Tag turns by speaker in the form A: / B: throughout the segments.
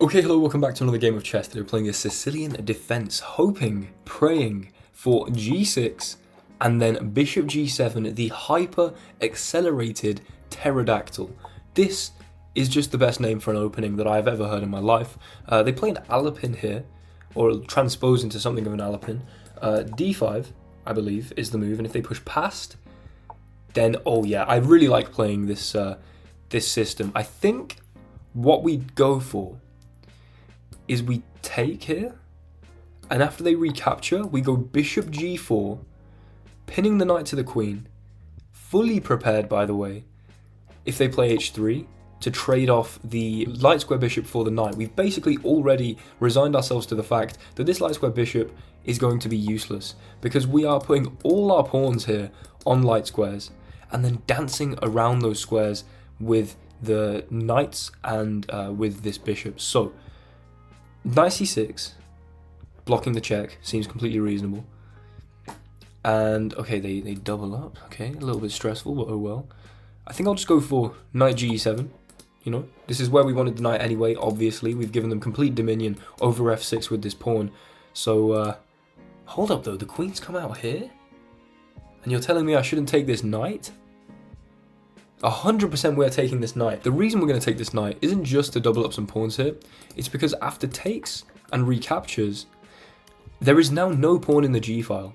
A: Okay, hello, welcome back to another game of chess. Today we're playing a Sicilian defense, hoping, praying for g6 and then bishop g7, the hyper-accelerated pterodactyl. This is just the best name for an opening that I've ever heard in my life. They play an alapin here, or transpose into something of an alapin. d5, I believe, is the move, and if they push past, then, oh yeah, I really like playing this, this system. I think what we'd go for is we take here, and after they recapture, we go bishop g4, pinning the knight to the queen, fully prepared, by the way, if they play h3, to trade off the light square bishop for the knight. We've basically already resigned ourselves to the fact that this light square bishop is going to be useless, because we are putting all our pawns here on light squares, and then dancing around those squares with the knights and with this bishop. So, knight c6, blocking the check, seems completely reasonable. And, okay, they double up, okay, a little bit stressful, but oh well. I think I'll just go for knight g7, you know. This is where we wanted the knight anyway, obviously. We've given them complete dominion over f6 with this pawn. So, hold up though, the queen's come out here? And you're telling me I shouldn't take this knight? 100% we're taking this knight. The reason we're going to take this knight isn't just to double up some pawns here. It's because after takes and recaptures, there is now no pawn in the g-file.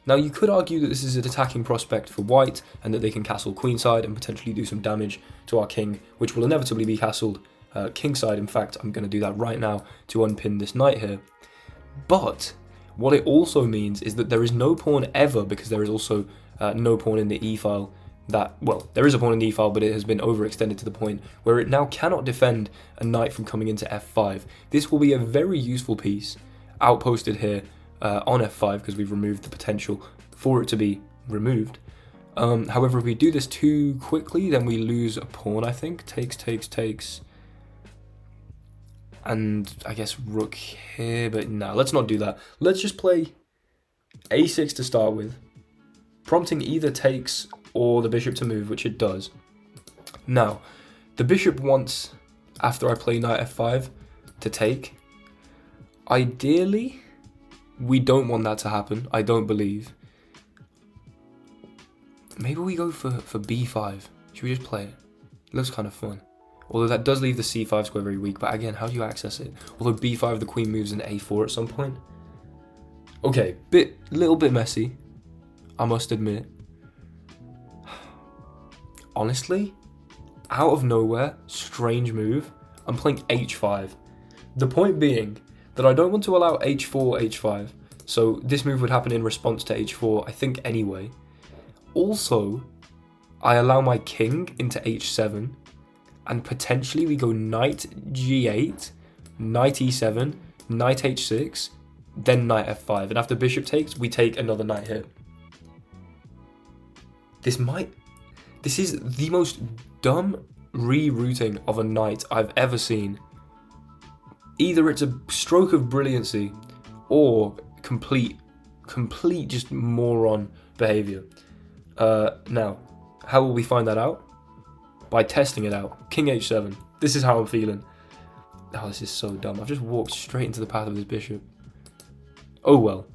A: Now you could argue that this is an attacking prospect for white and that they can castle queenside and potentially do some damage to our king, which will inevitably be castled kingside. In fact, I'm going to do that right now to unpin this knight here. But what it also means is that there is no pawn ever, because there is also no pawn in the e-file. Well, there is a pawn in the e-file, but it has been overextended to the point where it now cannot defend a knight from coming into f5. This will be a very useful piece, outposted here on f5, because we've removed the potential for it to be removed. However, if we do this too quickly, then we lose a pawn, I think. Takes. And I guess rook here, but no, let's not do that. Let's just play a6 to start with, prompting either takes or the bishop to move, which it does. Now, the bishop wants, after I play knight f5, to take. Ideally, we don't want that to happen, I don't believe. Maybe we go for b5. Should we just play it? It looks kind of fun. Although that does leave the c5 square very weak, but again, how do you access it? Although b5, the queen moves in a4 at some point. Okay, little bit messy, I must admit. Honestly, out of nowhere, strange move, I'm playing h5. The point being that I don't want to allow h4, h5, so this move would happen in response to h4, I think anyway. Also, I allow my king into h7, and potentially we go knight g8, knight e7, knight h6, then knight f5, and after bishop takes, we take another knight here. This is the most dumb rerouting of a knight I've ever seen. Either it's a stroke of brilliancy or complete just moron behavior. Now, how will we find that out? By testing it out. King h7. This is how I'm feeling. Oh, this is so dumb. I've just walked straight into the path of this bishop. Oh well.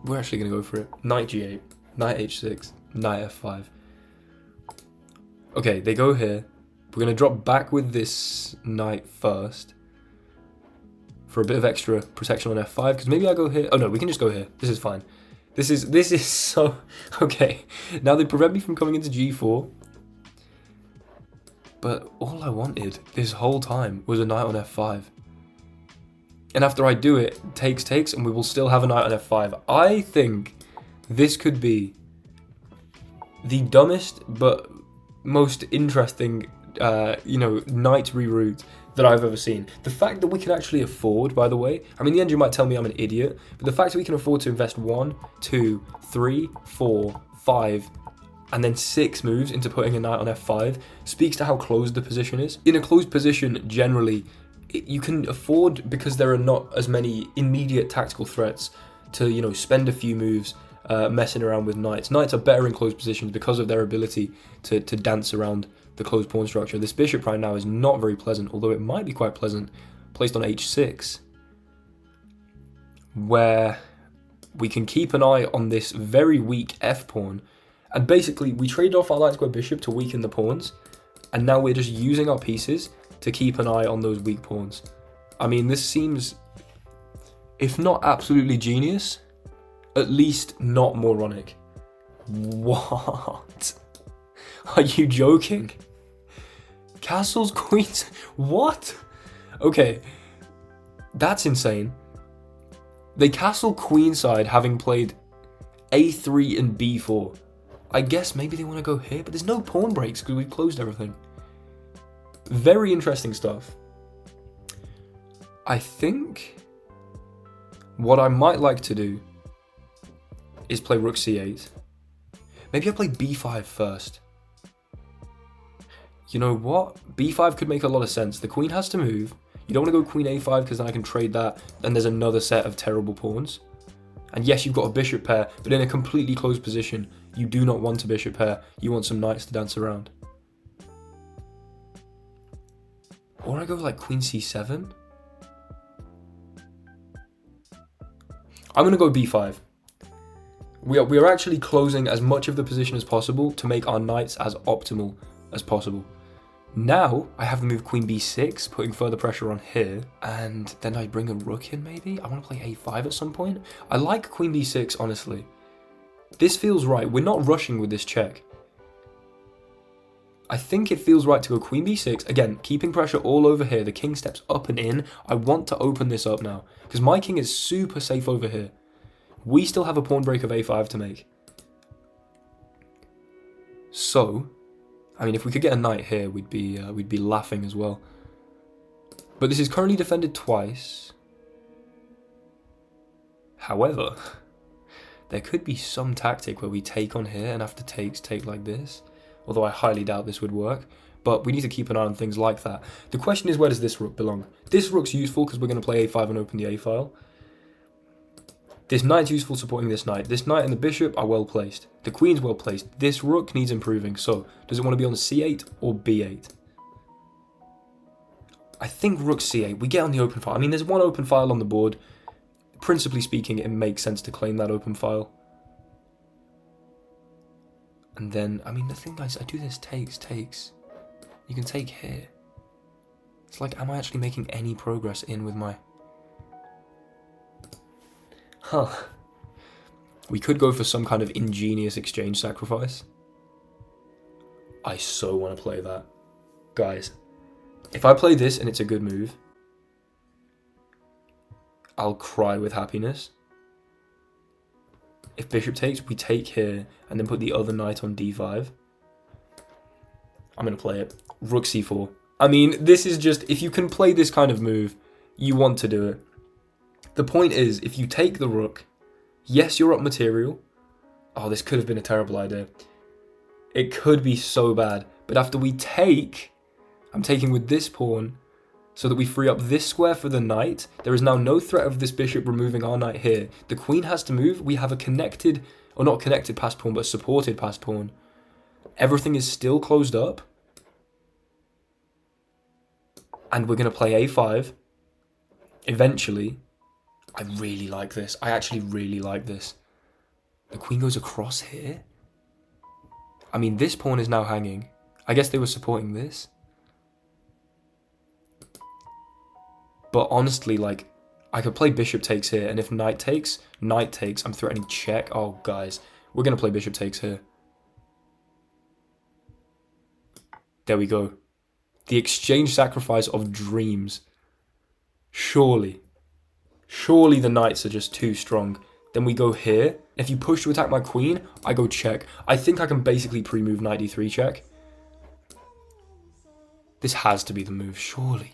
A: We're actually going to go for it. Knight g8, knight h6, knight f5. Okay, they go here. We're going to drop back with this knight first for a bit of extra protection on f5, because maybe I go here. Oh no, we can just go here. This is fine. This is so... Okay, now they prevent me from coming into g4. But all I wanted this whole time was a knight on f5. And after I do it, takes, and we will still have a knight on f5. I think this could be the dumbest but most interesting, knight reroute that I've ever seen. The fact that we can actually afford, by the way, I mean, in the end you might tell me I'm an idiot, but the fact that we can afford to invest 1, 2, 3, 4, 5, and then 6 moves into putting a knight on f5 speaks to how closed the position is. In a closed position, generally, you can afford, because there are not as many immediate tactical threats, to, spend a few moves messing around with knights. Knights are better in closed positions because of their ability to dance around the closed pawn structure. This bishop right now is not very pleasant, although it might be quite pleasant, placed on h6, where we can keep an eye on this very weak f-pawn. And basically, we traded off our light square bishop to weaken the pawns, and now we're just using our pieces to keep an eye on those weak pawns. I mean, this seems, if not absolutely genius, at least not moronic. What? Are you joking? Castles, queens, what? Okay, that's insane. They castle queenside having played a3 and b4. I guess maybe they want to go here, but there's no pawn breaks because we've closed everything. Very interesting stuff. I think what I might like to do is play rook c8. Maybe I play b5 first. You know what? b5 could make a lot of sense. The queen has to move. You don't want to go queen a5 because then I can trade that, and there's another set of terrible pawns. And yes, you've got a bishop pair, but in a completely closed position. You do not want a bishop pair. You want some knights to dance around. Or I go like queen c7. I'm going to go b5. We are actually closing as much of the position as possible to make our knights as optimal as possible. Now, I have the move queen b6, putting further pressure on here, and then I bring a rook in maybe? I want to play a5 at some point. I like queen b6, honestly. This feels right. We're not rushing with this check. I think it feels right to go queen b6. Again, keeping pressure all over here. The king steps up and in. I want to open this up now, because my king is super safe over here. We still have a pawn break of a5 to make. So, I mean, if we could get a knight here, we'd be laughing as well. But this is currently defended twice. However, there could be some tactic where we take on here and after takes, take like this. Although I highly doubt this would work. But we need to keep an eye on things like that. The question is, where does this rook belong? This rook's useful because we're going to play a5 and open the a file. This knight's useful supporting this knight. This knight and the bishop are well placed. The queen's well placed. This rook needs improving. So, does it want to be on c8 or b8? I think rook c8. We get on the open file. I mean, there's one open file on the board. Principally speaking, it makes sense to claim that open file. And then, I mean, the thing is, I do this takes. You can take here. It's like, am I actually making any progress in with my... Huh. We could go for some kind of ingenious exchange sacrifice. I so want to play that. Guys, if I play this and it's a good move, I'll cry with happiness. If bishop takes, we take here and then put the other knight on d5. I'm going to play it. Rook c4. I mean, this is just, if you can play this kind of move, you want to do it. The point is, if you take the rook, yes, you're up material. Oh, this could have been a terrible idea. It could be so bad. But after we take, I'm taking with this pawn, so that we free up this square for the knight. There is now no threat of this bishop removing our knight here. The queen has to move. We have a connected, or not connected passed pawn, but supported passed pawn. Everything is still closed up. And we're going to play a5. Eventually. I really like this. I actually really like this. The queen goes across here. I mean, this pawn is now hanging. I guess they were supporting this. But honestly, like, I could play bishop takes here, and if knight takes, I'm threatening check. Oh, guys, we're going to play bishop takes here. There we go. The exchange sacrifice of dreams. Surely the knights are just too strong. Then we go here. If you push to attack my queen, I go check. I think I can basically pre-move knight d3 check. This has to be the move, surely.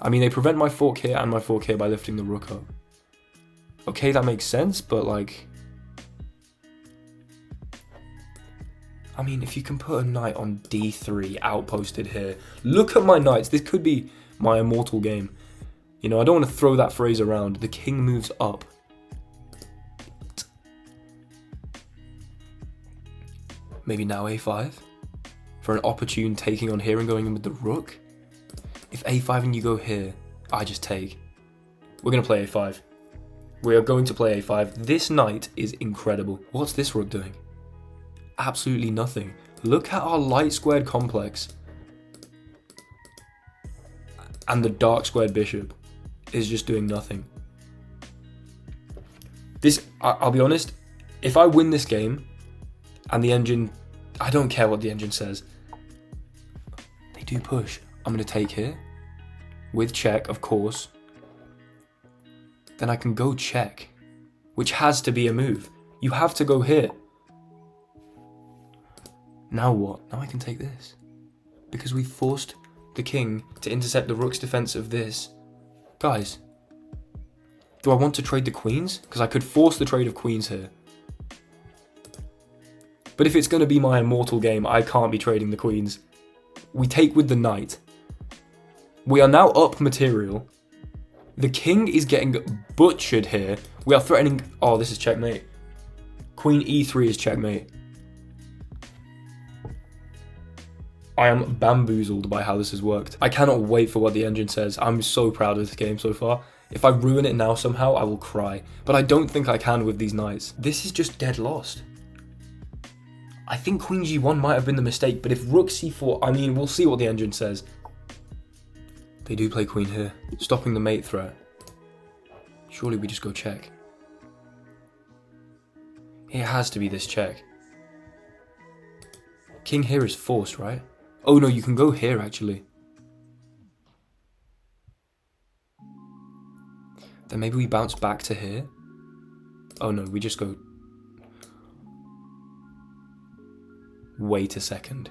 A: I mean, they prevent my fork here and my fork here by lifting the rook up. Okay, that makes sense, but like... I mean, if you can put a knight on d3 outposted here. Look at my knights. This could be my immortal game. You know, I don't want to throw that phrase around. The king moves up. Maybe now a5. for an opportune taking on here and going in with the rook. If a5 and you go here, I just take. We're going to play a5. We are going to play a5. This knight is incredible. What's this rook doing? Absolutely nothing. Look at our light squared complex. And the dark squared bishop is just doing nothing. This, I'll be honest, if I win this game and the engine, I don't care what the engine says. They do push. I'm going to take here with check, of course. Then I can go check, which has to be a move. You have to go here. Now what? Now I can take this. Because we forced the king to intercept the rook's defense of this. Guys, do I want to trade the queens? Because I could force the trade of queens here. But if it's going to be my immortal game, I can't be trading the queens. We take with the knight. We are now up material. The king is getting butchered here. We are threatening... Oh, this is checkmate. Queen e3 is checkmate. I am bamboozled by how this has worked. I cannot wait for what the engine says. I'm so proud of this game so far. If I ruin it now somehow, I will cry. But I don't think I can with these knights. This is just dead lost. I think queen g1 might have been the mistake, but if rook c4, I mean, we'll see what the engine says. They do play queen here, stopping the mate threat. Surely we just go check. It has to be this check. King here is forced, right? Oh no, you can go here actually. Then maybe we bounce back to here. Oh no, we just go... Wait a second.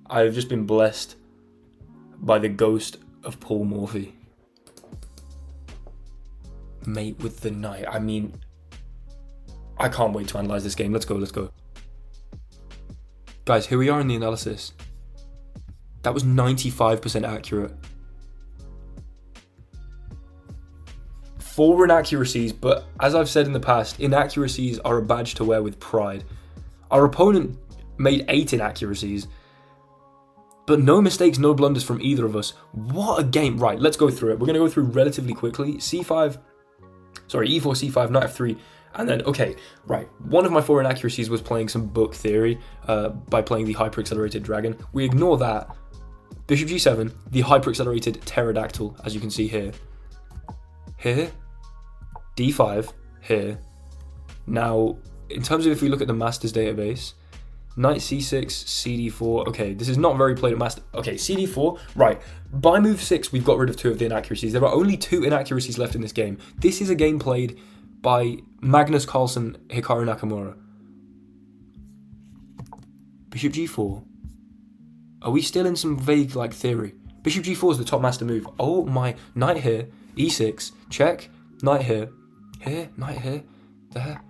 A: I've just been blessed by the ghost of Paul Morphy. Mate with the knight. I mean, I can't wait to analyze this game. Let's go, let's go. Guys, here we are in the analysis. That was 95% accurate. 4 inaccuracies, but as I've said in the past, inaccuracies are a badge to wear with pride. Our opponent made 8 inaccuracies, but no mistakes, no blunders from either of us. What a game. Right, let's go through it. We're going to go through relatively quickly. E4, C5, knight f3, and then, okay, right. One of my 4 inaccuracies was playing some book theory by playing the hyper-accelerated dragon. We ignore that. Bishop g7, the hyper-accelerated pterodactyl, as you can see here. Here, d5, here. Now, in terms of if we look at the master's database, knight c6, cd4, okay, this is not very played at master. Okay, cd4, right. By move 6, we've got rid of 2 of the inaccuracies. There are only 2 inaccuracies left in this game. This is a game played by Magnus Carlsen, Hikaru Nakamura. Bishop g4. Are we still in some vague, like, theory? Bishop g4 is the top master move. Oh my, knight here, e6, check, knight here, knight here, there.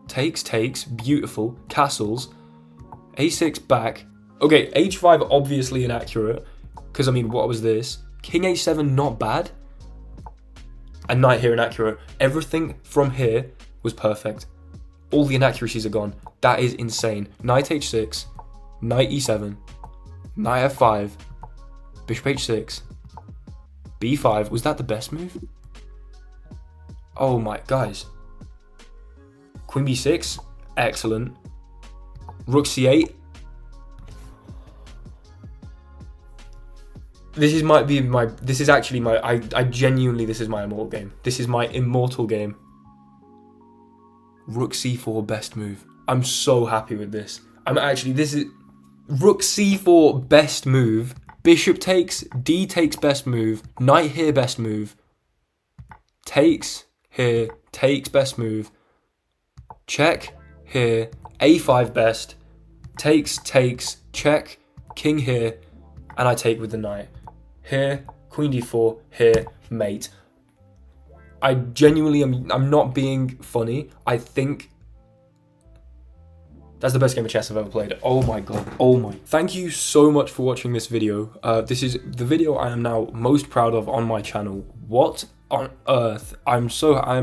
A: Takes, beautiful, castles, a6 back. Okay, h5 obviously inaccurate, because I mean, what was this? King h7 not bad, and knight here inaccurate. Everything from here was perfect. All the inaccuracies are gone. That is insane. Knight h6, knight e7, knight f5, bishop h6, b5. Was that the best move? Oh my, guys. Queen b6, excellent. Rook c8. This is genuinely, this is my immortal game. This is my immortal game. Rook c4, best move. I'm so happy with this. This is Rook c4, best move. Bishop takes, d takes, best move. Knight here, best move. Takes here, takes, best move. Check here, a5 best. Takes, check, king here, and I take with the knight. Here, queen d4, here, mate. I genuinely I'm not being funny. I think that's the best game of chess I've ever played. Oh my god. Oh my. Thank you so much for watching this video. This is the video I am now most proud of on my channel. What on earth. I'm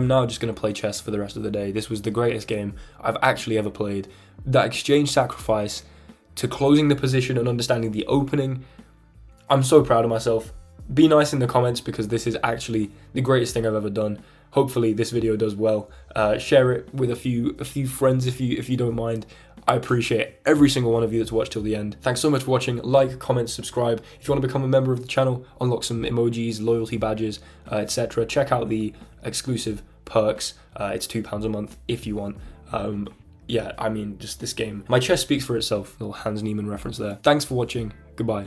A: now just going to play chess for the rest of the day. This was the greatest game I've actually ever played. That exchange sacrifice to closing the position and understanding the opening. I'm so proud of myself. Be nice in the comments because this is actually the greatest thing I've ever done. Hopefully this video does well. Share it with a few friends if you don't mind. I appreciate every single one of you that's watched till the end. Thanks so much for watching. Like, comment, subscribe. If you want to become a member of the channel, unlock some emojis, loyalty badges, etc. Check out the exclusive perks. It's £2 a month if you want. Yeah, I mean, just this game. My chess speaks for itself. Little Hans Niemann reference there. Thanks for watching. Goodbye.